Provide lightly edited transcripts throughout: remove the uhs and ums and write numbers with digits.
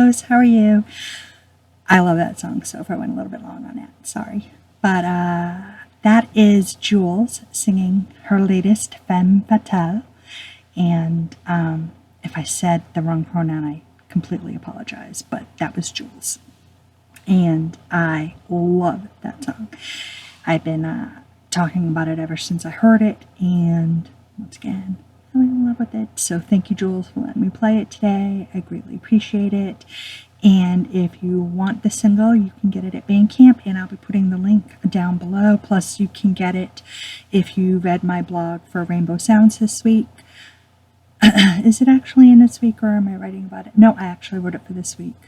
Rainbows, how are you? I love that song, so if I went a little bit long on that, sorry. But that is Jules singing her latest Femme Fatale. And if I said the wrong pronoun, I completely apologize, but that was Jules. And I love that song. I've been talking about it ever since I heard it, and once again, I'm in love with it. So thank you, Jules, for letting me play it today. I greatly appreciate it. And if you want the single, you can get it at Bandcamp, and I'll be putting the link down below. Plus, you can get it if you read my blog for Rainbow Sounds this week. Is it actually in this week, or am I writing about it? No, I actually wrote it for this week.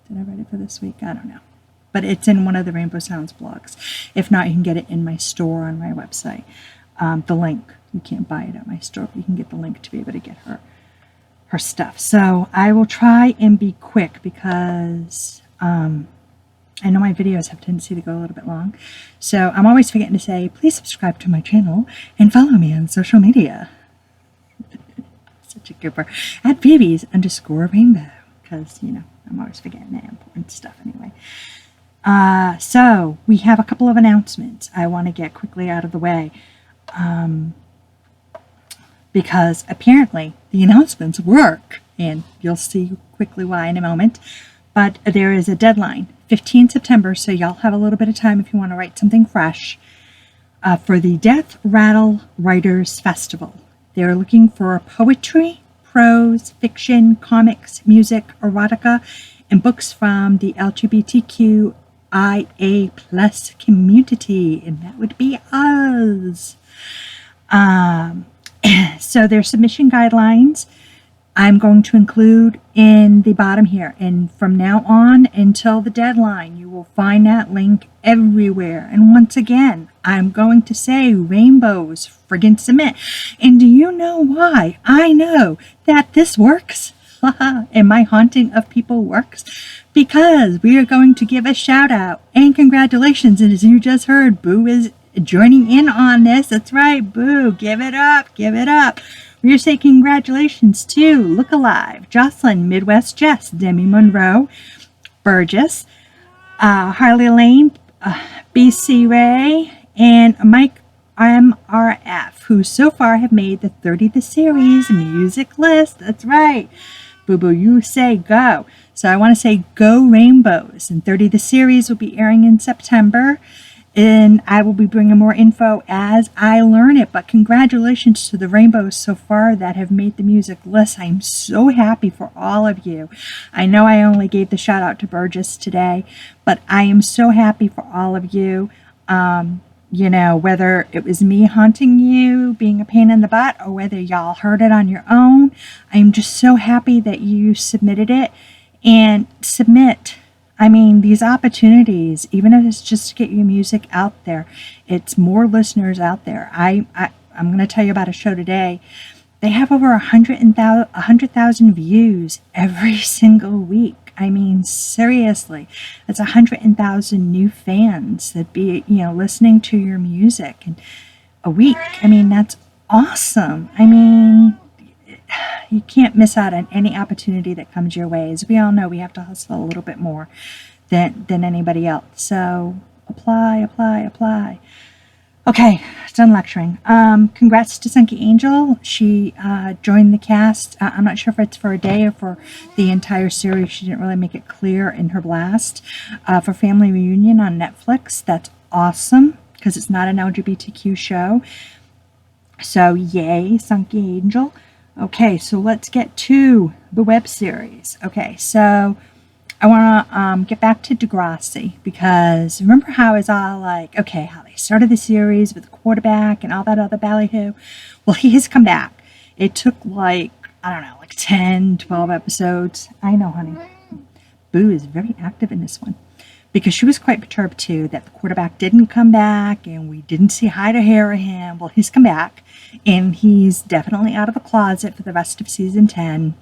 Did I write it for this week? I don't know. But it's in one of the Rainbow Sounds blogs. If not, you can get it in my store on my website. The link. You can't buy it at my store, but you can get the link to be able to get her stuff. So I will try and be quick because I know my videos have a tendency to go a little bit long. So I'm always forgetting to say, please subscribe to my channel and follow me on social media. Such a goober. At Phoebe's_rainbow. Because, you know, I'm always forgetting that important stuff anyway. So we have a couple of announcements I want to get quickly out of the way. Because apparently the announcements work, and you'll see quickly why in a moment. But there is a deadline, 15 September, so y'all have a little bit of time if you want to write something fresh, for the Rattle Writers Festival. They're looking for poetry, prose, fiction, comics, music, erotica, and books from the LGBTQIA+ community, and that would be us. So their submission guidelines I'm going to include in the bottom here, and from now on until the deadline you will find that link everywhere. And once again, I'm going to say rainbows friggin' submit. And do you know why I know that this works and my haunting of people works? Because we are going to give a shout out and congratulations, and as you just heard, Boo is joining in on this. That's right, Boo, give it up, give it up. We're saying congratulations to Lookalive, Jocelien, Midwes Jess, Demi Monroe, Burgess, Harlee Lane, BCRay, and MikeMRF, who so far have made the 30 the series music list. That's right. Boo Boo, you say go. So I want to say go Rainbows. And 30 the series will be airing in September. And I will be bringing more info as I learn it. But congratulations to the Rainbows so far that have made the music list. I'm so happy for all of you. I know I only gave the shout out to Burgess today, but I am so happy for all of you. You know, whether it was me haunting you, being a pain in the butt, or whether y'all heard it on your own, I'm just so happy that you submitted it. And submit. I mean, these opportunities, even if it's just to get your music out there, it's more listeners out there. I'm going to tell you about a show today. They have over 100,000 views every single week. I mean, seriously, that's 100,000 new fans that be, you know, listening to your music in a week. I mean, that's awesome. I mean, you can't miss out on any opportunity that comes your way. As we all know, we have to hustle a little bit more than anybody else. So apply, apply, apply. Okay, done lecturing. Congrats to Sunkee Angel. She joined the cast. I'm not sure if it's for a day or for the entire series. She didn't really make it clear in her blast. For Family Reunion on Netflix. That's awesome because it's not an LGBTQ show. So yay, Sunkee Angel. Okay, so let's get to the web series. Okay, so I want to get back to Degrassi, because remember how it's all like, okay, how they started the series with the quarterback and all that other ballyhoo? Well, he has come back. It took like, I don't know, like 10, 12 episodes. I know, honey. Boo is very active in this one, because she was quite perturbed too that the quarterback didn't come back and we didn't see hide or hair of him. Well, he's come back, and he's definitely out of the closet for the rest of season 10.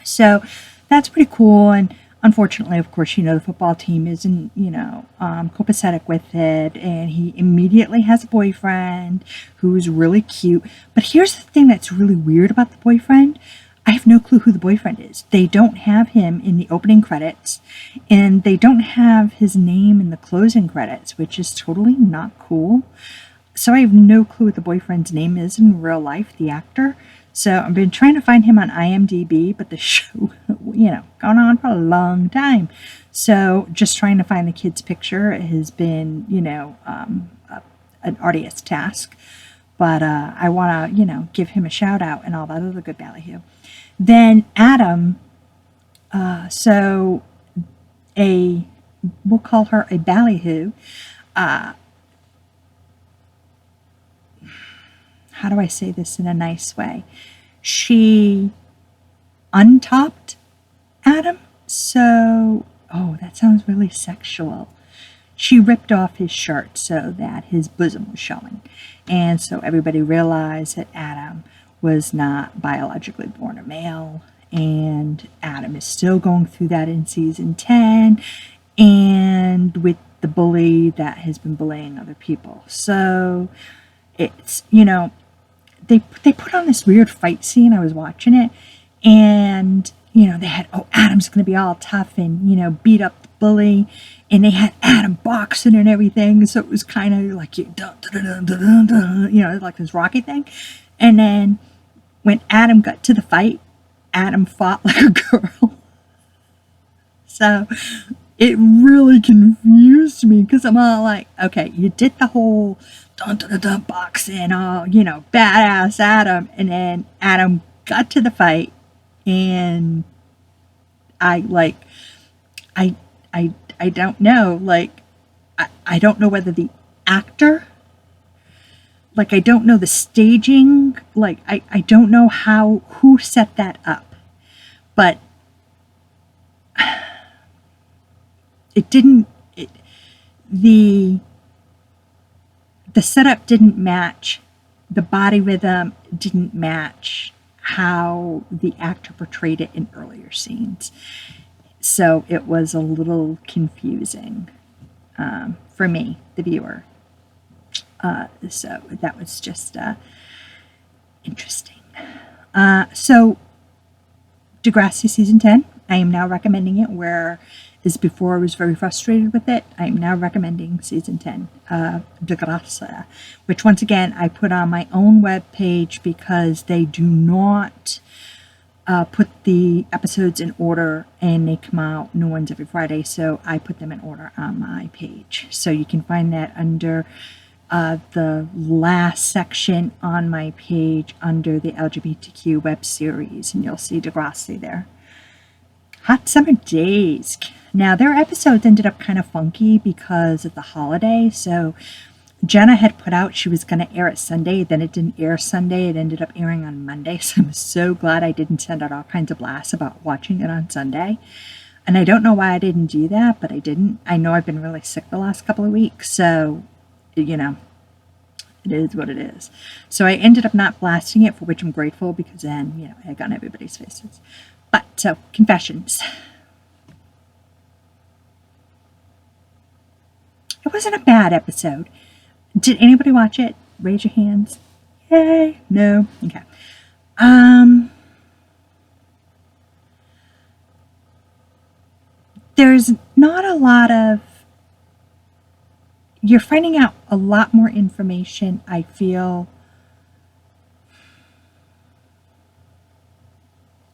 So that's pretty cool. And unfortunately, of course, you know, the football team isn't, you know, copacetic with it. And he immediately has a boyfriend who's really cute. But here's the thing that's really weird about the boyfriend. I have no clue who the boyfriend is. They don't have him in the opening credits, and they don't have his name in the closing credits, which is totally not cool. So I have no clue what the boyfriend's name is in real life, the actor. So I've been trying to find him on IMDb, but the show, gone on for a long time. So just trying to find the kid's picture has been, an arduous task. But I want to, give him a shout out and all that other good ballyhoo. Then Adam, we'll call her a ballyhoo. How do I say this in a nice way? She untopped Adam. So, that sounds really sexual. She ripped off his shirt so that his bosom was showing. And so everybody realized that Adam was not biologically born a male. And Adam is still going through that in season 10. And with the bully that has been bullying other people. So it's, they put on this weird fight scene. I was watching it. And, they had, Adam's going to be all tough and, beat up the bully. And they had Adam boxing and everything. So it was kind of like, like this Rocky thing. And then when Adam got to the fight, Adam fought like a girl. So it really confused me because I'm all like, okay, you did the whole boxing, badass Adam. And then Adam got to the fight and I don't know, I don't know whether the actor, I don't know the staging, I don't know who set that up, but the setup didn't match, the body rhythm didn't match how the actor portrayed it in earlier scenes. So it was a little confusing for me, the viewer. So that was just interesting. So Degrassi season 10, I am now recommending it, whereas before I was very frustrated with it. I am now recommending season 10 of Degrassi, which once again I put on my own webpage because they do not put the episodes in order, and they come out new ones every Friday, so I put them in order on my page. So you can find that under the last section on my page under the LGBTQ web series, and you'll see Degrassi there. Hot Summer Days. Now, their episodes ended up kind of funky because of the holiday, so Jenna had put out she was going to air it Sunday, then it didn't air Sunday, it ended up airing on Monday, so I'm so glad I didn't send out all kinds of blasts about watching it on Sunday. And I don't know why I didn't do that, but I didn't. I know I've been really sick the last couple of weeks, so, it is what it is. So I ended up not blasting it, for which I'm grateful, because then, I got on everybody's faces. But, so, confessions. It wasn't a bad episode. Did anybody watch it? Raise your hands. Yay. No. Okay. There's not a lot of, you're finding out a lot more information, I feel,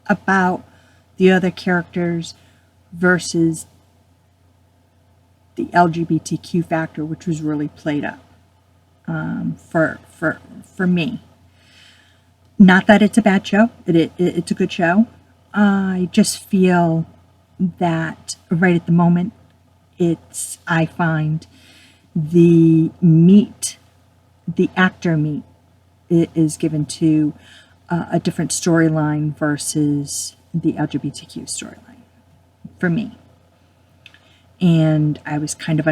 about the other characters versus the LGBTQ factor, which was really played up. For me. Not that it's a bad show. It's a good show. I just feel that right at the moment, I find the actor meat is given to a different storyline versus the LGBTQ storyline for me. And I was kind of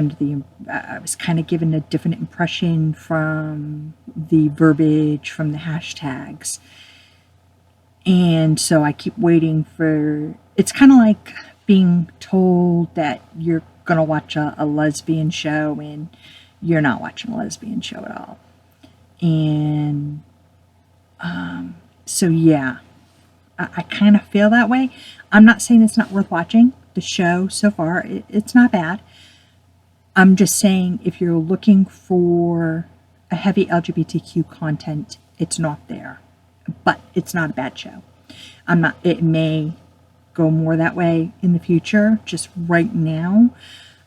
given a different impression from the verbiage, from the hashtags. And so I keep waiting it's kind of like being told that you're going to watch a lesbian show and you're not watching a lesbian show at all. And so, yeah, I kind of feel that way. I'm not saying it's not worth watching. The show so far, it's not bad. I'm just saying if you're looking for a heavy LGBTQ content, it's not there. But it's not a bad show. It may go more that way in the future. Just right now,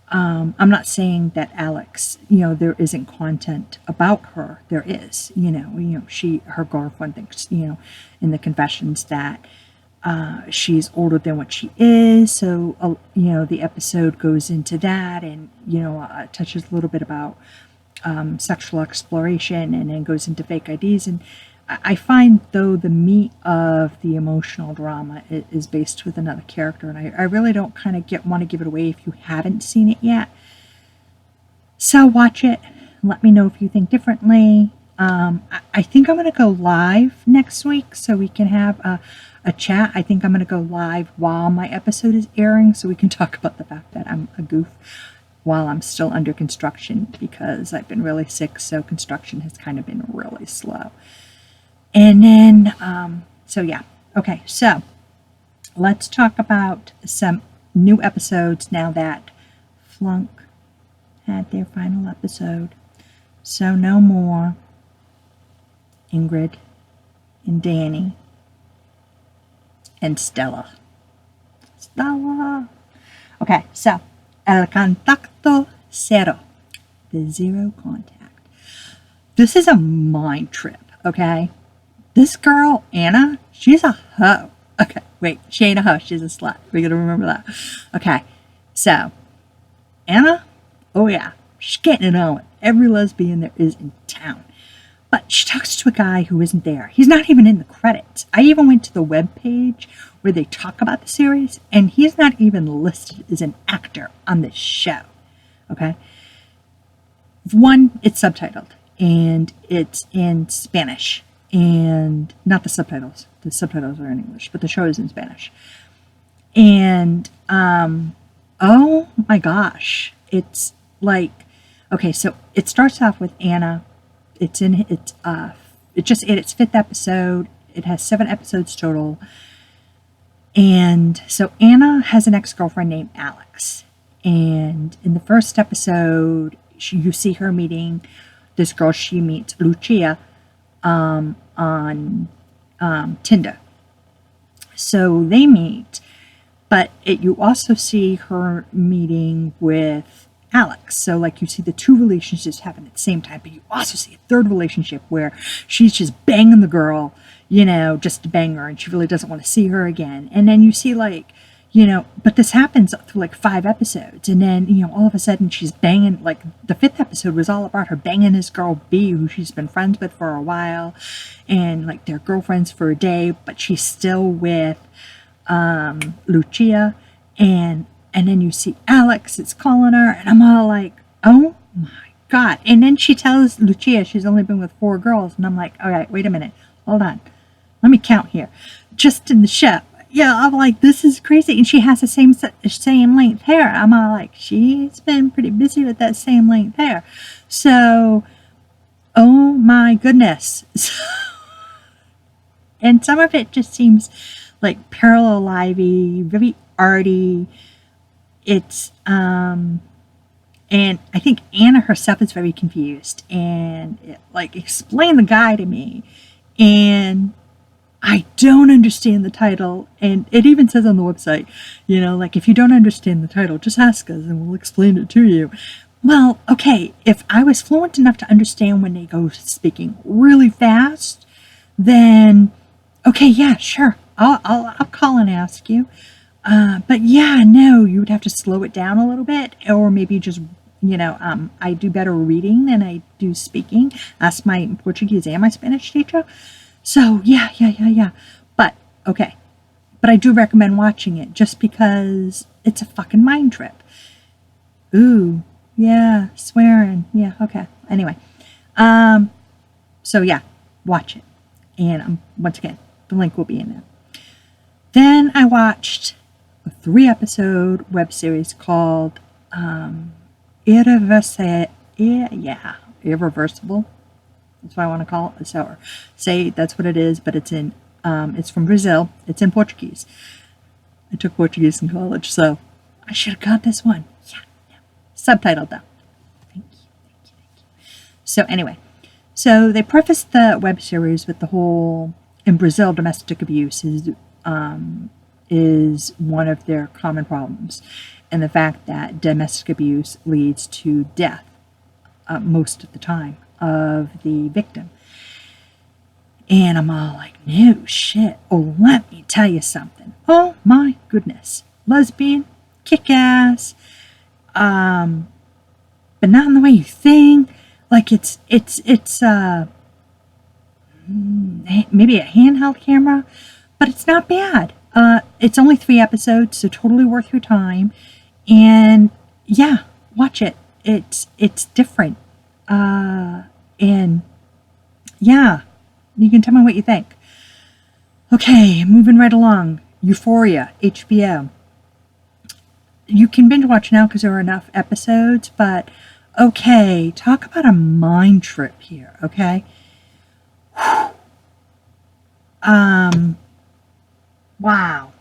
I'm not saying that Alex, there isn't content about her. There is, her girlfriend thinks, in the confessions that she's older than what she is. So, the episode goes into that and, touches a little bit about sexual exploration and then goes into fake IDs. And I find, though, the meat of the emotional drama is based with another character, and I really don't kind of want to give it away if you haven't seen it yet. So watch it. Let me know if you think differently. I think I'm going to go live next week so we can have a chat. I think I'm going to go live while my episode is airing so we can talk about the fact that I'm a goof while I'm still under construction because I've been really sick, so construction has kind of been really slow. And then, so yeah. Okay, so let's talk about some new episodes now that Flunk had their final episode. So no more Ingrid and Danny and Stella. Okay, so El Contacto Cero, the zero contact. This is a mind trip, okay? This girl, Anna, she's a hoe. Okay, wait, she ain't a hoe, she's a slut. We're gonna remember that. Okay, so, Anna, oh yeah, she's getting it on with every lesbian there is in town. But she talks to a guy who isn't there. He's not even in the credits. I even went to the webpage where they talk about the series, and he's not even listed as an actor on this show. Okay? One, it's subtitled, and it's in Spanish. And not the subtitles. The subtitles are in English, but the show is in Spanish. And, oh my gosh. It's like, okay, so it starts off with Anna. It's its fifth episode. It has 7 episodes total. And so Anna has an ex-girlfriend named Alex. And in the first episode, you see her meeting this girl she meets, Lucia, on Tinder. So they meet, but you also see her meeting with Alex. So like you see the 2 relationships happen at the same time, but you also see a third relationship where she's just banging the girl, just to bang her, and she really doesn't want to see her again. And then you see but this happens through 5 episodes. And then, all of a sudden she's banging, the 5th episode was all about her banging this girl B, who she's been friends with for a while. And they're girlfriends for a day, but she's still with Lucia. And then you see Alex is calling her, and I'm all like, oh my God. And then she tells Lucia she's only been with 4 girls. And I'm like, all right, wait a minute. Hold on. Let me count here. Just in the show. Yeah, I'm like, this is crazy. And she has the same length hair. I'm all like, she's been pretty busy with that same length hair. So, oh my goodness. And some of it just seems like parallel livey, very arty. It's, and I think Anna herself is very confused. And explain the guy to me. And I don't understand the title, and it even says on the website, if you don't understand the title, just ask us and we'll explain it to you. Well, okay, if I was fluent enough to understand when they go speaking really fast, then, okay, yeah, sure, I'll call and ask you. But yeah, no, you would have to slow it down a little bit, or maybe just, I do better reading than I do speaking. Ask my Portuguese and my Spanish teacher. So, yeah. But, okay. But I do recommend watching it just because it's a fucking mind trip. Ooh, yeah, swearing. Yeah, okay. Anyway. So, yeah, watch it. And once again, the link will be in there. Then I watched a 3-episode web series called Irreversível. Irreversible. That's what I want to call it. So say that's what it is, but it's in It's from Brazil. It's in Portuguese. I took Portuguese in college, so I should have got this one. Yeah. Subtitled, though. Thank you. So anyway, so they prefaced the web series with the whole, in Brazil, domestic abuse is one of their common problems. And the fact that domestic abuse leads to death most of the time of the victim. And I'm all like, no shit. Oh, let me tell you something. Oh my goodness. Lesbian, kick-ass, but not in the way you think. Like it's maybe a handheld camera, but it's not bad. It's only 3 episodes, so totally worth your time. And yeah, watch it. It's different. And yeah, you can tell me what you think. Okay, moving right along. Euphoria, HBO. You can binge watch now because there are enough episodes, but okay, talk about a mind trip here, okay? Wow.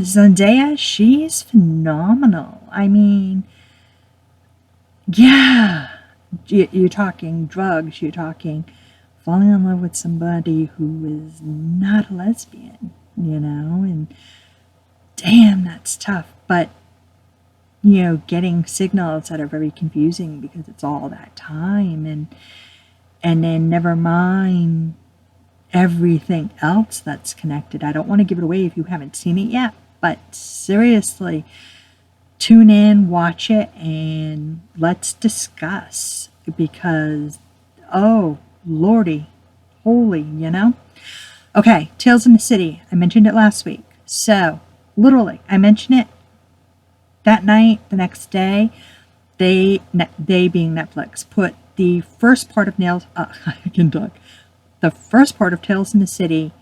Zendaya, she's phenomenal. I mean, yeah, you're talking drugs, you're talking falling in love with somebody who is not a lesbian, and damn, that's tough. But, getting signals that are very confusing because it's all that time, and then never mind everything else that's connected. I don't want to give it away if you haven't seen it yet, but seriously, tune in, watch it, and let's discuss, because, oh, lordy, holy, Okay, Tales in the City. I mentioned it last week. So, literally, I mentioned it that night, the next day, they being Netflix, put the first part of the first part of Tales in the City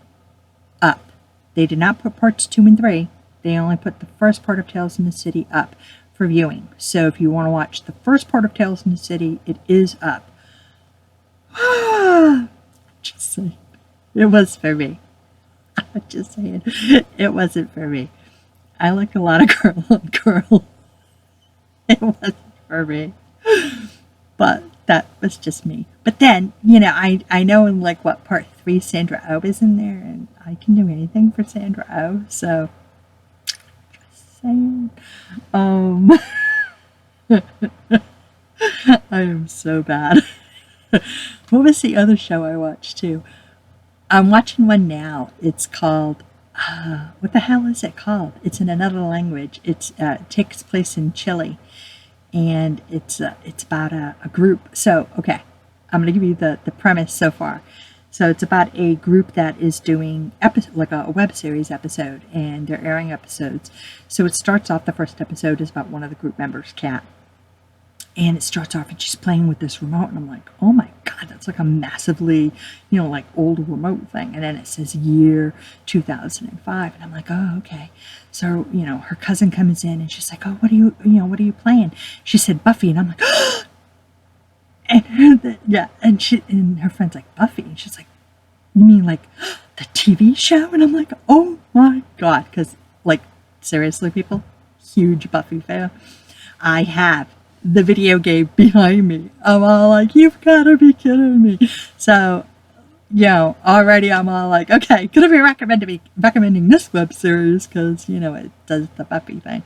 up. They did not put parts 2 and 3. They only put the first part of Tales in the City up for viewing. So if you want to watch the first part of Tales in the City, it is up. Just saying. It was for me. I'm just saying. It wasn't for me. I like a lot of girl on girl. It wasn't for me. But that was just me. But then, I know in part 3 Sandra Oh is in there, and I can do anything for Sandra Oh, so just saying. I am so bad. What was the other show I watched too? I'm watching one now. It's called what the hell is it called? It's in another language. It takes place in Chile. And it's about a group. So, okay, I'm going to give you the premise so far. So it's about a group that is doing a web series episode, and they're airing episodes. So it starts off, the first episode is about one of the group members, Kat. And it starts off and she's playing with this remote, and I'm like, oh my God, that's like a massively, old remote thing. And then it says year 2005, and I'm like, oh, okay. So, her cousin comes in and she's like, oh, what are you playing? She said Buffy, and I'm like, oh! And yeah, and her friend's like, Buffy, and she's like, you mean the TV show? And I'm like, oh my God, because seriously, people, huge Buffy fan. I have the video game behind me. I'm all like, you've got to be kidding me. So, already I'm all like, okay, gonna be recommending this web series because, it does the Buffy thing.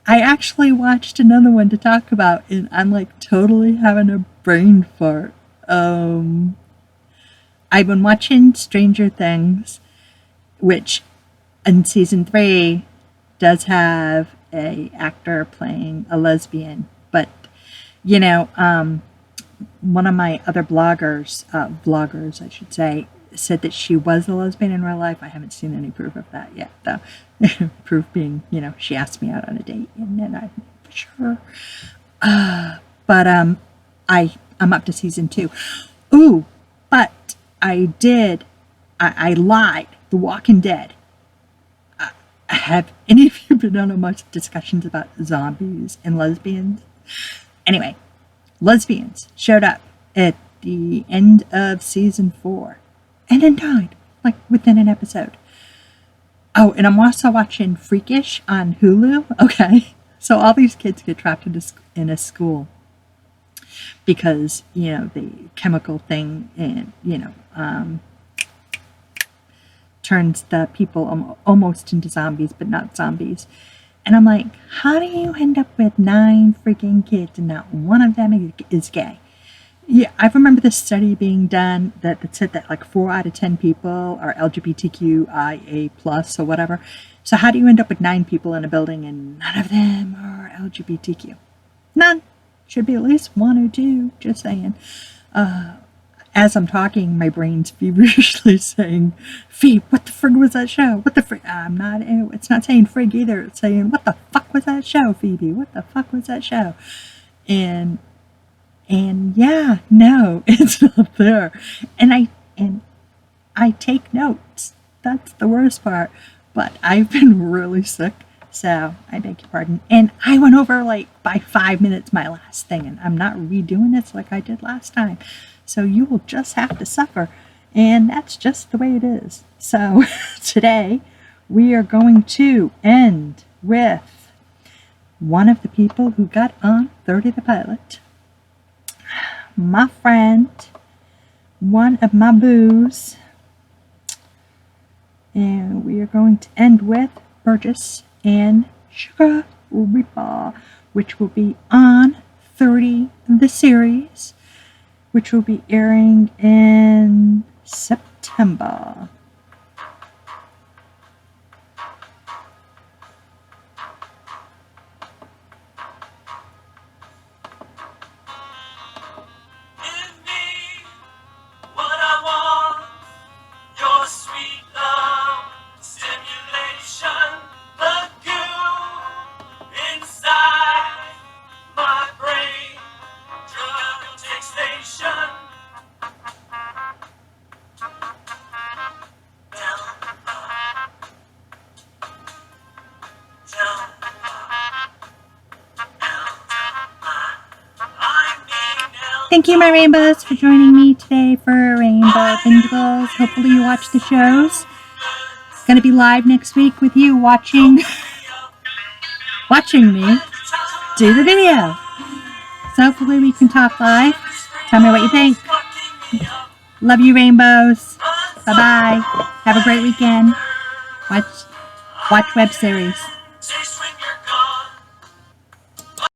I actually watched another one to talk about, and I'm totally having a brain fart. I've been watching Stranger Things, which in season 3 does have a actor playing a lesbian, but one of my other vloggers I should say, said that she was a lesbian in real life. I haven't seen any proof of that yet, though. Proof being, she asked me out on a date, and then I'm for sure. But I'm up to season 2. Ooh, but I lied. The Walking Dead. Have any of you been on much discussions about zombies and lesbians? Anyway, lesbians showed up at the end of season 4 and then died, like within an episode. Oh, and I'm also watching Freakish on Hulu. Okay, so all these kids get trapped in a school because, you know, the chemical thing, and, you know, turns the people almost into zombies, but not zombies. And I'm like, how do you end up with 9 freaking kids and not one of them is gay? Yeah, I remember this study being done that said that like 4 out of 10 people are LGBTQIA plus or whatever. So how do you end up with 9 people in a building and none of them are LGBTQ? None. Should be at least 1 or 2, just saying. As I'm talking, my brain's feverishly saying, Phoebe, what the frig was that show? What the frig? It's not saying frig either. It's saying, what the fuck was that show, Phoebe? What the fuck was that show? And yeah, no, it's not there. And I take notes. That's the worst part. But I've been really sick, so I beg your pardon. And I went over like by 5 minutes my last thing, and I'm not redoing this like I did last time. So you will just have to suffer. And that's just the way it is. So today we are going to end with one of the people who got on 30 the Pilot. My friend, one of my boos. And we are going to end with Burgess and Sugar Reaper, which will be on 30 the series, which will be airing in September. Thank you, my rainbows, for joining me today for Rainbow Bingeables. Hopefully you watch the shows. It's going to be live next week with you watching me do the video. So hopefully we can talk live. Tell me what you think. Love you, rainbows. Bye-bye. Have a great weekend. Watch web series.